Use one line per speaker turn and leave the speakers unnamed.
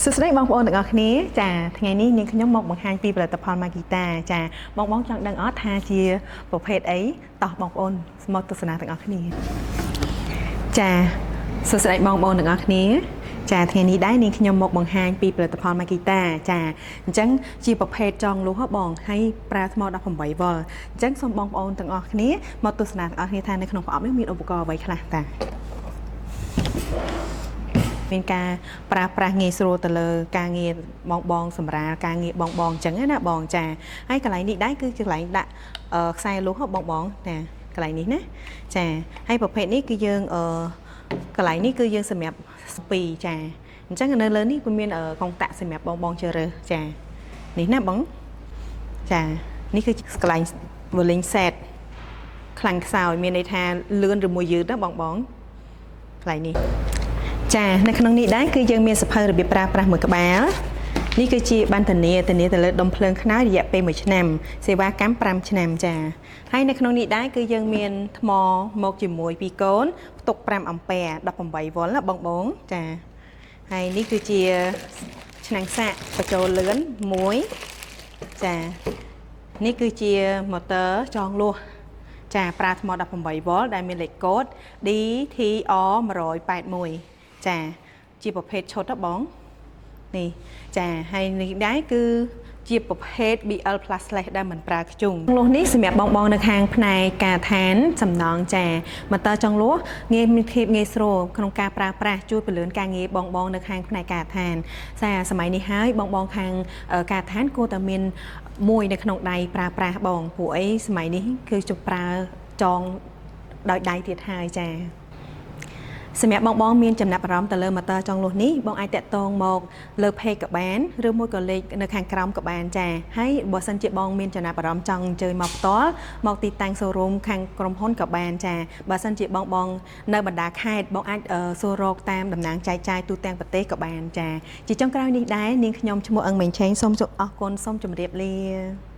សួស្តីបងប្អូនទាំងអស់គ្នាចាថ្ងៃនេះនាងខ្ញុំមកបង្ហាញពីផលិតផល Makita ចាបងចង់ដឹងអត់ថាជាប្រភេទអីតោះបងប្អូនមកទស្សនាទាំងអស់គ្នាចាសួស្តីបងប្អូនទាំងអស់គ្នាចាថ្ងៃនេះដែរនាងខ្ញុំមកបង្ហាញពីផលិតផល Makita ចាអញ្ចឹងជាប្រភេទចងលុះបងហើយប្រើថ្ម18វ៉ុលអញ្ចឹងសូមបងប្អូនទាំងអស់គ្នាមកទស្សនាទាំងអស់គ្នាថានៅក្នុងប្រអប់នេះមានឧបករណ៍អ្វីខ្លះតាមានការប្រើប្រាស់ងាយស្រួលទៅលើការងារបងសម្រាប់ការងារបងអញ្ចឹងណាបងចាហើយកន្លែងនេះដែរគឺជាកន្លែងដាក់ខ្សែលុះបងណាកន្លែងនេះណាចាហើយប្រភេទនេះគឺយើងកន្លែងនេះគឺយើងសម្រាប់ស្ពីចាអញ្ចឹងនៅលើនេះវាមានកងតាក់សម្រាប់បងជ្រើសរើសចានេះណាបងចានេះគឺកន្លែង Rolling set ខ្លាំងខ្សោយមានន័យថាលឿនឬមួយយឺតណាបងកន្លែងនេះចានៅក្នុងនេះដែរគឺយើងមានសភៅរបៀបប្រើប្រាស់មួយក្បាលនេះគឺជាបានធានាទៅលើដុំភ្លើងខ្នើយរយៈពេល1ឆ្នាំសេវាកម្ម5ឆ្នាំចាហើយនៅក្នុងនេះដែរគឺយើងមានថ្មមកជាមួយពីរកូនផ្ទុក5អាំពែ18វ៉ុលណាបងចាហើយនេះគឺជាឆ្នាំងសាកបញ្ចូលលឿន1ចានេះគឺជាម៉ូទ័រចងលួសចាប្រើថ្ម18វ៉ុលដែលមានលេខកូដ DTR 181ចាជាប្រភេទឈុតហ៎បងនេះចាហើយនេះដែរគឺជាប្រភេទ BL Plus Slash ដែលមិនប្រើខ្ជុងលុះនេះសម្រាប់បងនៅខាងផ្នែកការឋានសំណងចាម៉ូទ័រចង់លុះងាយមានភាពងាយស្រួលក្នុងការប្រើប្រាស់ជួយពន្លឿនការងារបងនៅខាងផ្នែកការឋានសម័យនេះហើយបងខាងការឋានគួរតែមានមួយនៅក្នុងដៃប្រើប្រាស់បងព្រោះអីសម័យនេះគឺជប់ប្រើចងដោយដៃទៀតហើយចាសម្រាប់បងមានចំណាប់អារម្មណ៍ទៅលើម៉ូទ័រចុងលុះនេះបងអាចតាក់ទងមកលើ page ក៏បានឬមួយក៏លេខនៅខាងក្រោមក៏បានចាហើយបើសិនជាបងមានចំណាប់អារម្មណ៍ចង់អញ្ជើញមកផ្ទាល់មកទីតាំង showroom ខាងក្រុមហ៊ុនក៏បានចាបើសិនជាបងនៅបណ្ដាខេត្តបងអាចសួររកតាមតំណាងចែកចាយទូទាំងប្រទេសក៏បានចាជាចុងក្រោយនេះដែរនាងខ្ញុំឈ្មោះអឹងមេងឆេងសូមអរគុណសូមជម្រាបលា